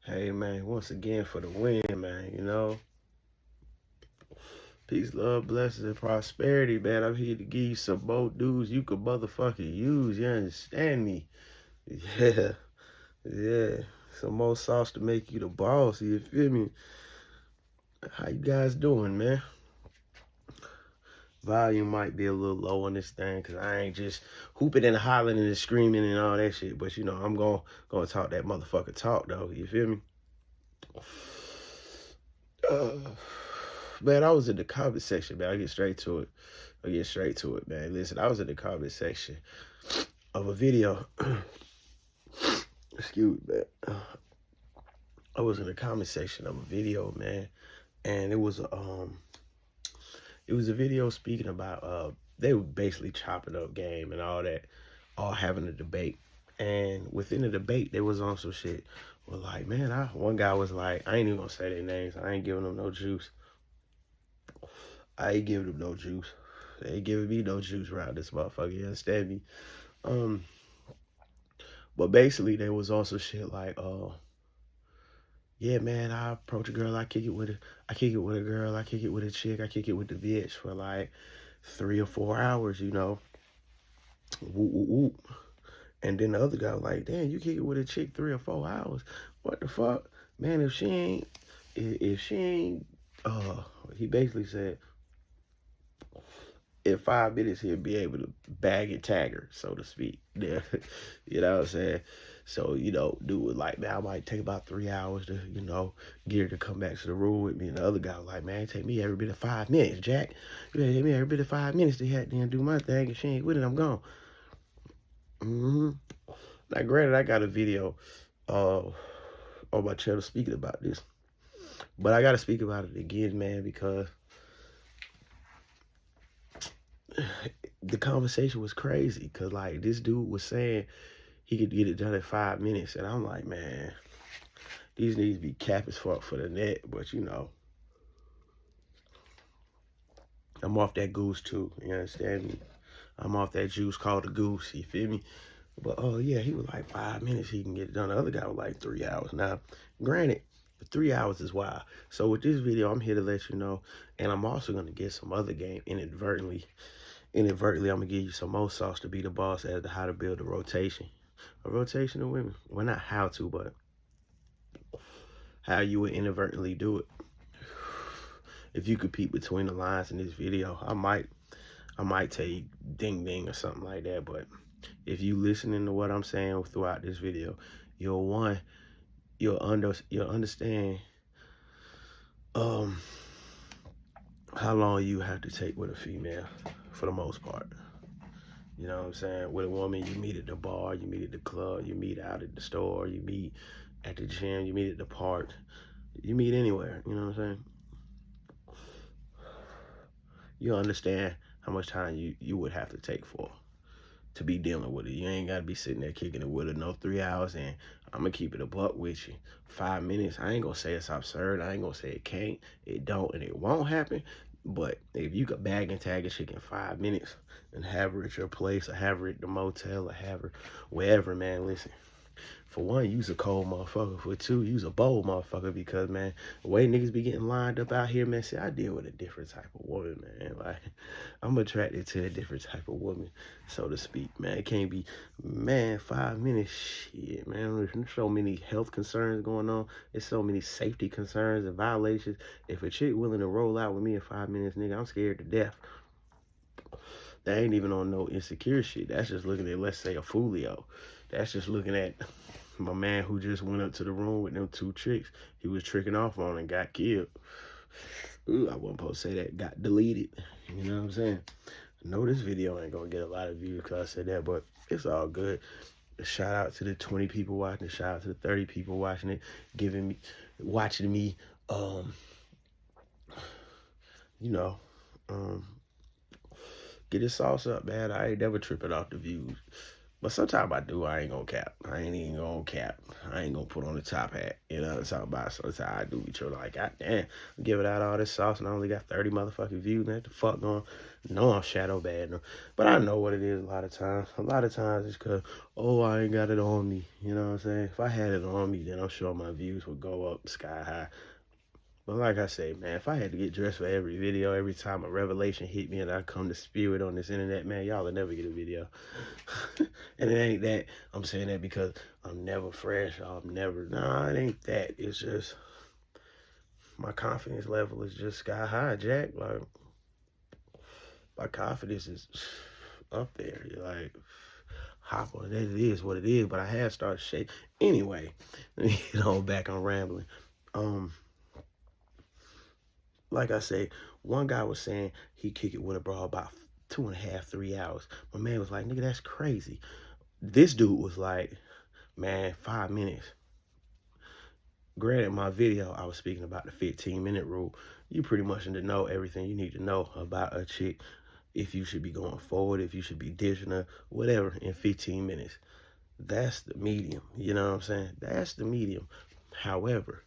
Hey man, once again for the win, man, Peace, love, blessings, and prosperity, man. I'm here to give you some more dudes you could motherfucking use. You understand me? Yeah, yeah. Some more sauce to make you the boss. You feel me? How you guys doing, man? Volume might be a little low on this thing because I ain't just hooping and hollering and screaming and all that shit. But I'm gonna talk that motherfucker talk though. You feel me? Uh, man, I was in the comment section, man. I get straight to it. Man. Listen, I was in the comment section of a video. Excuse me, man. I was in the comment section of a video, man, and it was a video speaking about they were basically chopping up game and all that, all having a debate. And within the debate, there was on some shit. Well, like, man, one guy was like, I ain't even gonna say their names. I ain't giving them no juice. I ain't giving them no juice. They ain't giving me no juice around this motherfucker. You understand me? Um, but basically, there was also shit like, yeah, man, I approach a girl, I kick it with I kick it with a girl, I kick it with a chick, I kick it with the bitch for like 3 or 4 hours, Whoop, whoop, whoop. And then the other guy was like, damn, you kick it with a chick 3 or 4 hours. What the fuck? Man, if she ain't, he basically said, in 5 minutes he'll be able to bag and tag her, so to speak. Yeah. You know what I'm saying? So, do it like, man, I might take about 3 hours to, get her to come back to the room with me. And the other guy was like, man, it take me every bit of 5 minutes, Jack. You better take me every bit of 5 minutes to have to do my thing. If she ain't with it, I'm gone. Mm-hmm. Now, granted, I got a video on my channel speaking about this. But I got to speak about it again, man, because the conversation was crazy. Because, like, this dude was saying he could get it done in 5 minutes. And I'm like, man, these need to be cap as fuck for the net. But, I'm off that goose, too. You understand me? I'm off that juice called the goose. You feel me? But, oh, yeah, he was like 5 minutes. He can get it done. The other guy was like 3 hours. Now, granted, 3 hours is wild. So with this video, I'm here to let you know. And I'm also going to get some other game inadvertently. I'm going to give you some more sauce to be the boss as to how to build a rotation. A rotation of women. Well, not how to, but how you would inadvertently do it. If you could peek between the lines in this video, I might tell you ding ding or something like that. But if you listening to what I'm saying throughout this video, you'll understand how long you have to take with a female for the most part. You know what I'm saying? With a woman, you meet at the bar, you meet at the club, you meet out at the store, you meet at the gym, you meet at the park, you meet anywhere. You know what I'm saying? You understand how much time you would have to take to be dealing with it. You ain't got to be sitting there kicking it with it no 3 hours. And I'm going to keep it a buck with you. 5 minutes, I ain't going to say it's absurd. I ain't going to say it can't, it don't, and it won't happen. But if you could bag and tag a chick in 5 minutes and have her at your place or have her at the motel or have her wherever, man, listen. For one, you's a cold motherfucker. For two, you's a bold motherfucker because, man, the way niggas be getting lined up out here, man, see, I deal with a different type of woman, man. Like, I'm attracted to a different type of woman, so to speak, man. It can't be, man, 5 minutes, shit, man. There's so many health concerns going on. There's so many safety concerns and violations. If a chick willing to roll out with me in 5 minutes, nigga, I'm scared to death. That ain't even on no insecure shit. That's just looking at, let's say, a Fulio. That's just looking at my man who just went up to the room with them 2 chicks he was tricking off on and got killed. Ooh, I wasn't supposed to say that. Got deleted. You know what I'm saying? I know this video ain't gonna get a lot of views because I said that, but it's all good. Shout out to the 20 people watching it. Shout out to the 30 people watching it, watching me, get this sauce up, man. I ain't never tripping off the views. But sometimes I do. I ain't gonna cap. I ain't even gonna cap. I ain't gonna put on the top hat. You know what I'm talking about? Sometimes I do be true. Like, God damn, give it out all this sauce and I only got 30 motherfucking views. Man, what the fuck going? No, I'm shadow bad. No. But I know what it is a lot of times. A lot of times it's because, oh, I ain't got it on me. You know what I'm saying? If I had it on me, then I'm sure my views would go up sky high. But like I say, man, if I had to get dressed for every video, every time a revelation hit me and I come to spew it on this internet, man, y'all will never get a video. And it ain't that. I'm saying that because I'm never fresh. Nah, it ain't that. It's just my confidence level is just sky high, Jack. Like, my confidence is up there. You're like, hop on it. It is what it is. But I have started shaking. Anyway, let me get on back on rambling. Like I say, one guy was saying he kick it with a bra about 2.5, 3 hours. My man was like, nigga, that's crazy. This dude was like, man, 5 minutes. Granted, my video, I was speaking about the 15-minute rule. You pretty much need to know everything you need to know about a chick, if you should be going forward, if you should be dishing her, whatever, in 15 minutes. That's the medium. You know what I'm saying? That's the medium. However,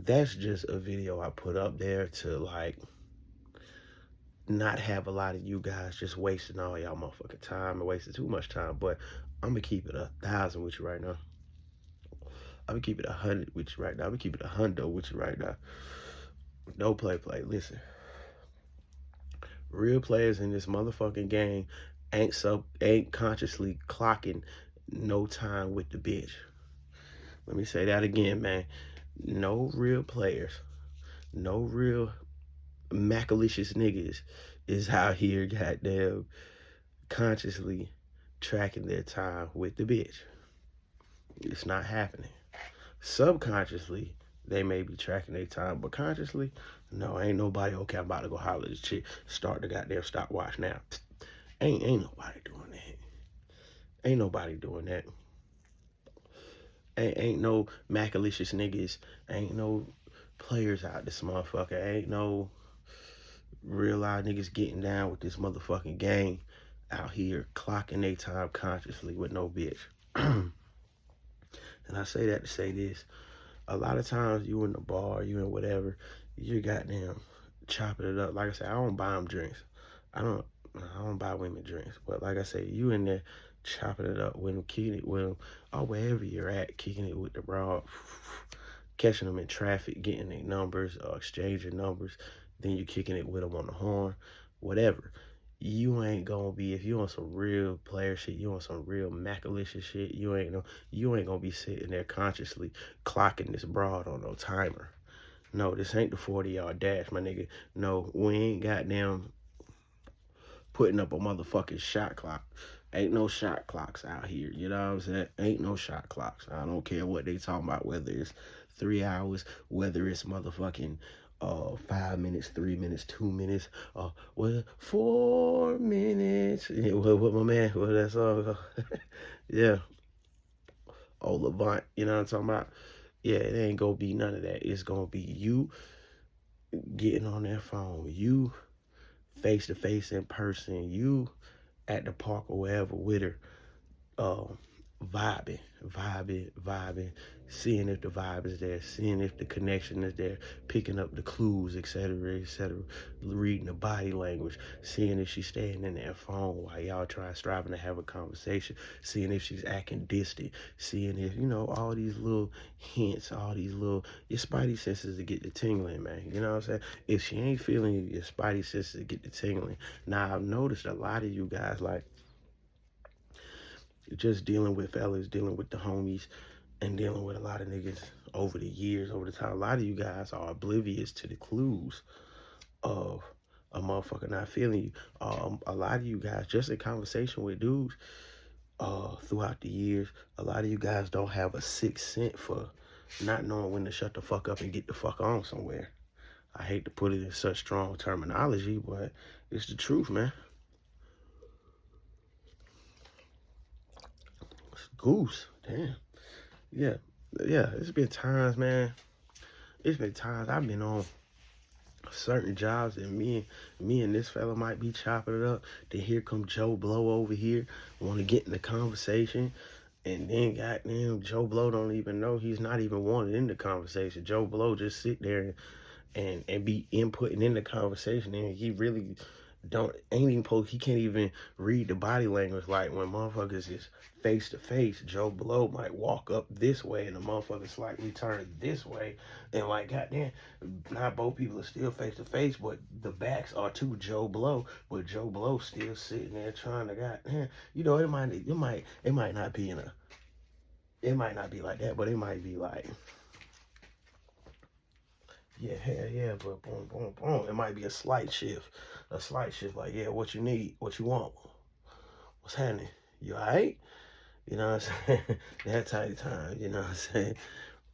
that's just a video I put up there to, like, not have a lot of you guys just wasting all y'all motherfucking time and wasting too much time. But I'm gonna keep it 1,000 with you right now. I'm gonna keep it 100 with you right now. I'm gonna keep it 100 with you right now. No play. Listen, real players in this motherfucking game ain't consciously clocking no time with the bitch. Let me say that again, man. No real players, no real macalicious niggas is out here goddamn consciously tracking their time with the bitch. It's not happening. Subconsciously, they may be tracking their time, but consciously, no, ain't nobody, okay, I'm about to go holler at this chick. Start the goddamn stopwatch now. Ain't nobody doing that. Ain't nobody doing that. Ain't no macalicious niggas. Ain't no players out this motherfucker. Ain't no real live niggas getting down with this motherfucking game out here clocking their time consciously with no bitch. And I say that to say this. A lot of times you in the bar, you in whatever, you goddamn chopping it up. Like I said, I don't buy them drinks. I don't buy women drinks. But like I say, you in there chopping it up with them, kicking it with them, or wherever you're at, kicking it with the broad, catching them in traffic, getting their numbers, or exchanging numbers. Then you kicking it with them on the horn, whatever. You ain't gonna be, if you on some real player shit, you on some real macalicious shit, you ain't gonna be sitting there consciously clocking this broad on no timer. No, this ain't the 40-yard dash, my nigga. No, we ain't goddamn putting up a motherfucking shot clock. Ain't no shot clocks out here. You know what I'm saying? Ain't no shot clocks. I don't care what they talking about, whether it's 3 hours, whether it's motherfucking 5 minutes, 3 minutes, 2 minutes, 4 minutes. Yeah, what my man, what that song? Yeah. Oh, Levant, you know what I'm talking about? Yeah, it ain't gonna be none of that. It's gonna be you getting on that phone, you face to face in person, you at the park or wherever with her, uh, vibing, seeing if the vibe is there, seeing if the connection is there, picking up the clues, etc., reading the body language, seeing if she's staying in that phone while y'all striving to have a conversation, seeing if she's acting distant, seeing if, all these little hints, all these little, your spidey senses to get the tingling, man. You know what I'm saying? If she ain't feeling you, your spidey senses to get the tingling. Now, I've noticed a lot of you guys, like, just dealing with fellas, dealing with the homies, and dealing with a lot of niggas over the years, over the time. A lot of you guys are oblivious to the clues of a motherfucker not feeling you. A lot of you guys, just in conversation with dudes throughout the years, a lot of you guys don't have a sixth sense for not knowing when to shut the fuck up and get the fuck on somewhere. I hate to put it in such strong terminology, but it's the truth, man. It's goose, damn. Yeah, it's been times, man. It's been times I've been on certain jobs that me and this fella might be chopping it up. Then here come Joe Blow over here, want to get in the conversation. And then goddamn Joe Blow don't even know he's not even wanted in the conversation. Joe Blow just sit there and be inputting in the conversation, and he really don't ain't even he can't even read the body language. Like when motherfuckers is face to face, Joe Blow might walk up this way and the motherfucker slightly turn this way, and like goddamn, not both people are still face to face, but the backs are to Joe Blow, but Joe Blow still sitting there trying to goddamn, it might not be in a it might not be like that, but it might be like, yeah, hell yeah, but boom, boom, boom. It might be a slight shift. A slight shift, like, yeah, what you need, what you want, what's happening? You alright? You know what I'm saying? That type of time, you know what I'm saying?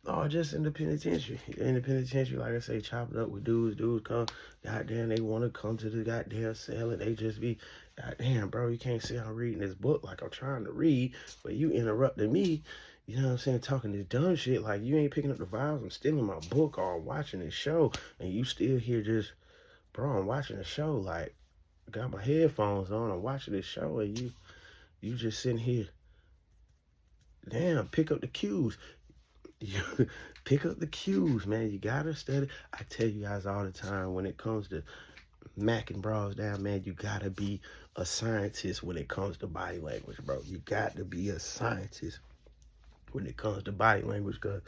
Oh, just in the penitentiary. In the penitentiary, like I say, chopping up with dudes. Dudes come, goddamn, they want to come to the goddamn cell and they just be, goddamn, bro, you can't say I'm reading this book like I'm trying to read, but you interrupted me, you know what I'm saying, talking this dumb shit, like you ain't picking up the vibes. I'm still in my book or I'm watching this show, and you still here just, bro, I'm watching the show, like, got my headphones on, I'm watching this show, and you just sitting here, damn, pick up the cues. You pick up the cues, man. You gotta study. I tell you guys all the time, when it comes to macking bras down, man, you gotta be a scientist when it comes to body language, bro. You got to be a scientist when it comes to body language, because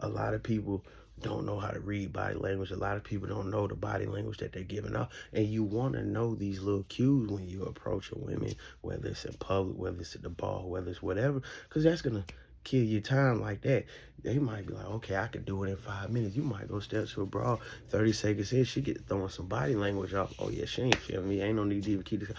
a lot of people don't know how to read body language. A lot of people don't know the body language that they're giving off. And you want to know these little cues when you approach a woman, whether it's in public, whether it's at the bar, whether it's whatever, because that's going to kill your time like that. They might be like, okay, I could do it in 5 minutes. You might go step to a bra, 30 seconds in, she get throwing some body language off. Oh, yeah, she ain't feeling me. Ain't no need to even keep this.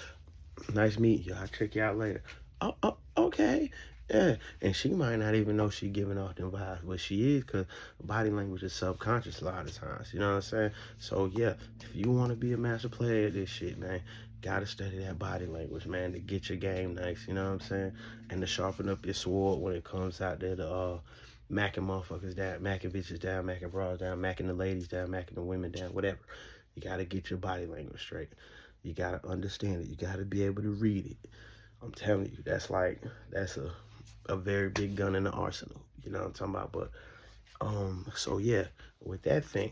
Nice meeting you. I'll check you out later. Oh, okay. Yeah, and she might not even know she giving off them vibes, but she is, because body language is subconscious a lot of times. You know what I'm saying? So yeah, if you want to be a master player of this shit, man, gotta study that body language, man, to get your game nice. You know what I'm saying? And to sharpen up your sword when it comes out there to macking motherfuckers down, macking bitches down, macking bras down, macking the ladies down, macking the women down, whatever. You gotta get your body language straight. You gotta understand it. You gotta be able to read it. I'm telling you, that's a very big gun in the arsenal. You know what I'm talking about? But so yeah, with that thing,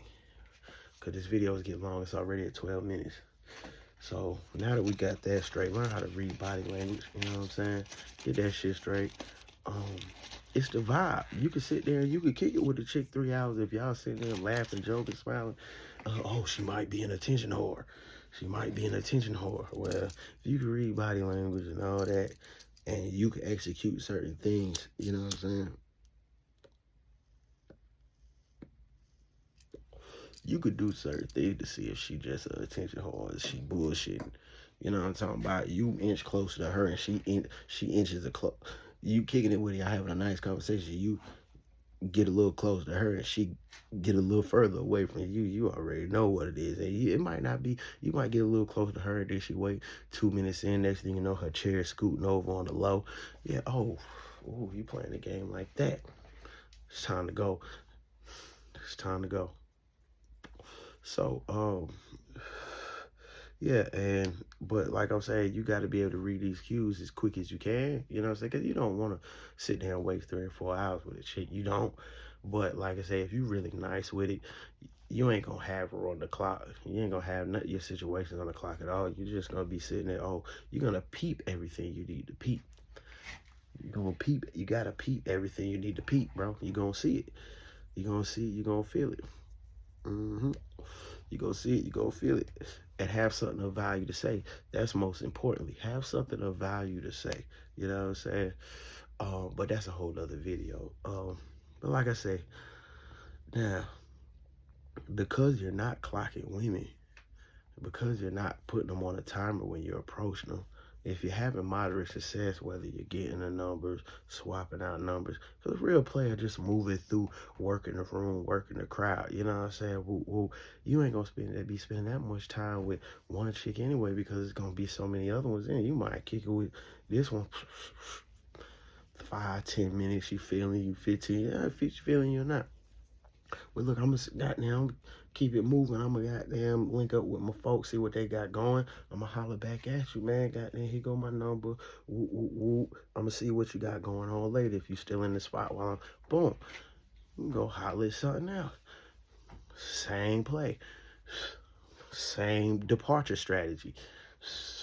cause this video is getting long, it's already at 12 minutes. So now that we got that straight, learn how to read body language. You know what I'm saying? Get that shit straight. Um, it's the vibe. You can sit there and you can kick it with the chick 3 hours if y'all sitting there laughing, joking, smiling. Oh, she might be an attention whore. She might be an attention whore. Well, if you can read body language and all that, and you can execute certain things, you know what I'm saying? You could do certain things to see if she just an attention whore or she bullshitting. You know what I'm talking about? You inch closer to her and she inches a close. You kicking it with her, having a nice conversation. You get a little closer to her and she get a little further away from you. You already know what it is. And it might not be, you might get a little closer to her and then she wait 2 minutes in. Next thing you know, her chair is scooting over on the low. Yeah, oh, you playing the game like that. It's time to go. It's time to go. So, yeah, but like I'm saying, you got to be able to read these cues as quick as you can. You know what I'm saying? Because you don't want to sit there and wait 3 or 4 hours with a chick. You don't. But like I say, if you really nice with it, you ain't gonna have her on the clock. You ain't gonna have none of your situations on the clock at all. You're just gonna be sitting there. Oh, you're gonna peep everything you need to peep. You're gonna peep. You gotta peep everything you need to peep, bro. You're gonna see it. You're gonna see it. You're gonna feel it. Mm-hmm. You go see it, you go feel it, and have something of value to say. That's most importantly. Have something of value to say. You know what I'm saying? But that's a whole other video. But like I say, now, because you're not clocking women, because you're not putting them on a timer when you're approaching them, if you're having moderate success, whether you're getting the numbers, swapping out numbers, because real player just moving through, working the room, working the crowd, you know what I'm saying? You ain't gonna be spending that much time with one chick anyway, because it's gonna be so many other ones in. You might kick it with this one 5, 10 minutes, she feeling you, 15, yeah, if she's feeling you or not. But look, I'm gonna goddamn keep it moving. I'm gonna goddamn link up with my folks, see what they got going. I'm gonna holler back at you, man. Goddamn, here go my number. Woo, woo, woo. I'm gonna see what you got going on later. If you still in the spot while I'm boom, you can go holler at something else. Same play, same departure strategy.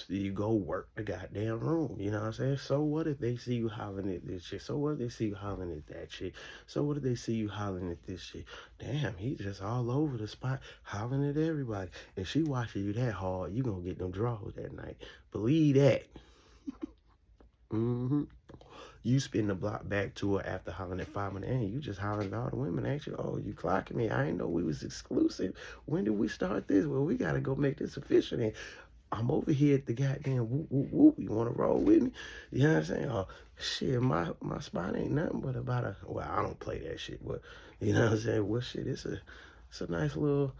You go work the goddamn room. You know what I'm saying? So what if they see you hollering at this shit? So what if they see you hollering at that shit? So what if they see you hollering at this shit? Damn, he just all over the spot hollering at everybody. If she watching you that hard, you gonna get them draws that night. Believe that. Mm-hmm. You spin the block back to her after hollering at 5 and you just hollering at all the women. Actually, oh, you clocking me. I didn't know we was exclusive. When did we start this? Well, we gotta go make this official then. I'm over here at the goddamn whoop, whoop, whoop. You want to roll with me? You know what I'm saying? Oh, shit, my spot ain't nothing but about well, I don't play that shit, but, you know what I'm saying? Well, shit, it's a nice little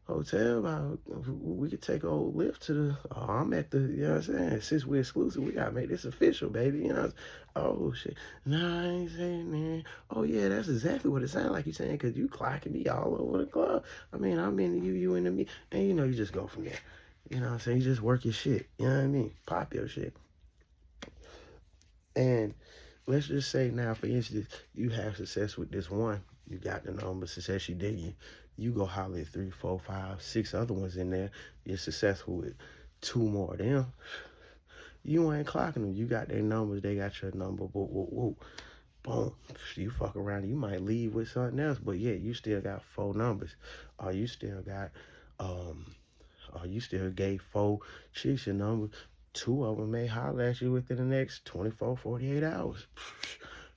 hotel. We could take a old lift to I'm at the, you know what I'm saying? Since we're exclusive, we got to make this official, baby. You know, oh, shit. Nah, I ain't saying that. Oh, yeah, that's exactly what it sounds like you're saying, because you clocking me all over the club. I mean, I'm into you, you into me. And, you know, you just go from there. You know what I'm saying? You just work your shit. You know what I mean? Pop your shit. And let's just say now, for instance, you have success with this one. You got the number, success you dig you. You go holler at 3, 4, 5, 6 other ones in there. You're successful with 2 more of them. You ain't clocking them. You got their numbers. They got your number. Whoop, whoop, whoop. Boom. You fuck around. You might leave with something else. But yeah, you still got 4 numbers. Or you still got you still gave 4 chicks your number. 2 of them may holler at you within the next 24, 48 hours.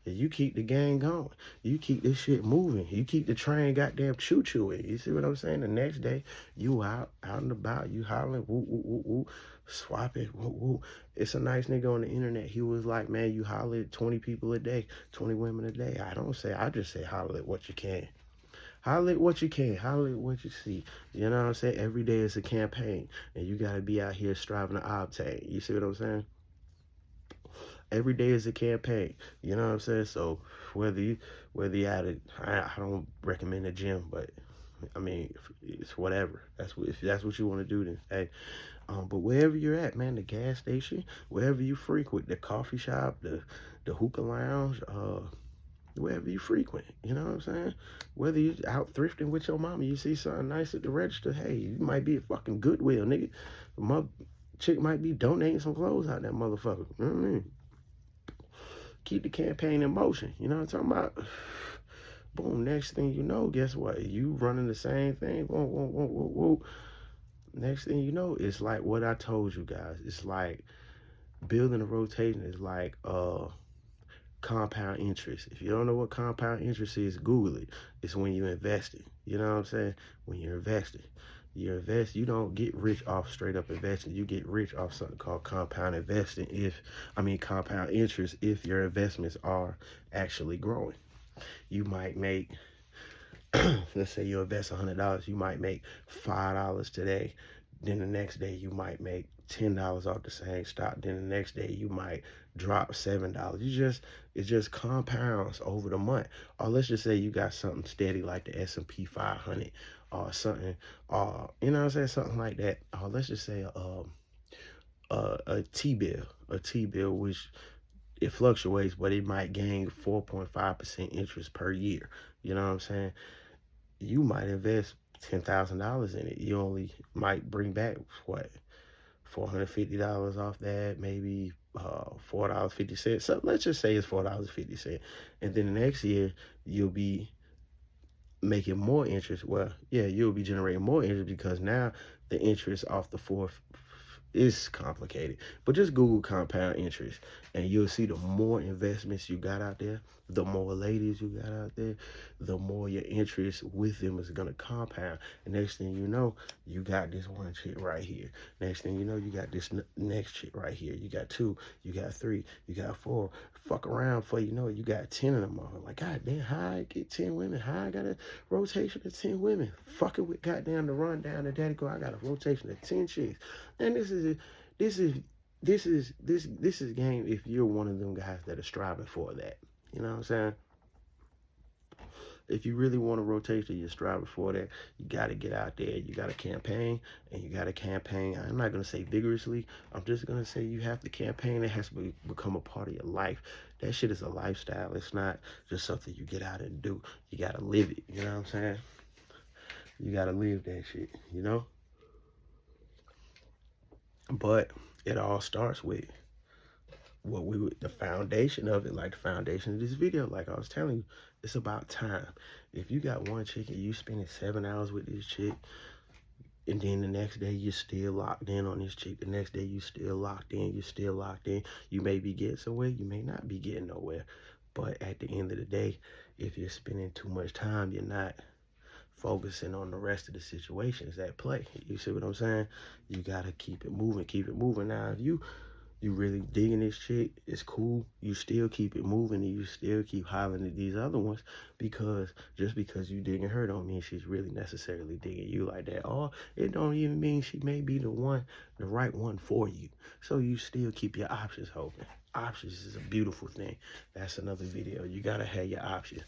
You keep the gang going. You keep this shit moving. You keep the train goddamn choo-chooing. You see what I'm saying? The next day, you out and about. You hollering, woo, woo, woo, woo, swapping, woo, woo. It's a nice nigga on the internet. He was like, man, you holler at 20 people a day, 20 women a day. I just say holler at what you can. Holler at what you can. Holler at what you see. You know what I'm saying? Every day is a campaign, and you got to be out here striving to obtain. You see what I'm saying? Every day is a campaign. You know what I'm saying? So whether you at it, I don't recommend a gym, but I mean, it's whatever. If that's what you want to do, then hey. But wherever you're at, man, the gas station, wherever you frequent, the coffee shop, the hookah lounge, wherever you frequent, you know what I'm saying? Whether you out thrifting with your mama, you see something nice at the register, hey, you might be at fucking Goodwill, nigga. My chick might be donating some clothes out that motherfucker. You know what I mean? Keep the campaign in motion. You know what I'm talking about? Boom, next thing you know, guess what? You running the same thing. Whoa, whoa, whoa, whoa, whoa. Next thing you know, it's like what I told you guys. It's like building a rotation is like compound interest. If you don't know what compound interest is, Google it. It's when you invest it. You know what I'm saying? When you're investing. You don't get rich off straight up investing. You get rich off something called compound investing compound interest if your investments are actually growing. You might make let's say you invest $100, you might make $5 today. Then the next day you might make $10 off the same stock. Then the next day you might drop $7. It just compounds over the month. Or let's just say you got something steady like the S&P 500 or something, or you know what I'm saying, something like that. Or let's just say a T bill, which it fluctuates, but it might gain 4.5% interest per year. You know what I'm saying? You might invest $10,000 in it. You only might bring back what, $450 off that, maybe $4.50. So let's just say it's $4.50. And then the next year you'll be making more interest. Well, yeah, you'll be generating more interest because now the interest off the four is complicated. But just Google compound interest and you'll see the more investments you got out there, the more ladies you got out there, the more your interest with them is gonna compound. And next thing you know, you got this one chick right here. Next thing you know, you got this next chick right here. You got 2, you got 3, you got 4. Fuck around for you know it, you got 10 of them all. Like, God damn, how I get 10 women? How I got a rotation of 10 women? Fucking with goddamn the rundown of daddy go, I got a rotation of 10 chicks. And this is game if you're one of them guys that are striving for that. You know what I'm saying? if you really want to rotate to your stride before that, you got to get out there. You got to campaign, and you got to campaign. I'm not going to say vigorously. I'm just going to say you have to campaign. It has to become a part of your life. That shit is a lifestyle. It's not just something you get out and do. You got to live it. You know what I'm saying? You got to live that shit, you know? But it all starts with the foundation of it, like the foundation of this video, like I was telling you, it's about time. If you got one chick and you spending 7 hours with this chick, and then the next day you're still locked in on this chick, the next day you still locked in, you're still locked in, you may be getting somewhere, you may not be getting nowhere. But at the end of the day, if you're spending too much time, you're not focusing on the rest of the situations at play. You see what I'm saying? You gotta keep it moving, keep it moving. Now, if you really digging this chick, it's cool. You still keep it moving and you still keep hollering at these other ones, because just because you digging her don't mean she's really necessarily digging you like that. Or it don't even mean she may be the right one for you. So you still keep your options open. Options is a beautiful thing. That's another video. You gotta have your options.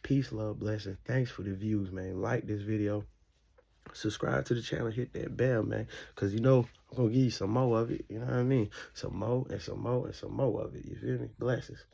Peace, love, blessing. Thanks for the views, man. Like this video. Subscribe to the channel, hit that bell, man, because you know I'm gonna give you some more of it. You know what I mean? Some more and some more and some more of it. You feel me? Blessings.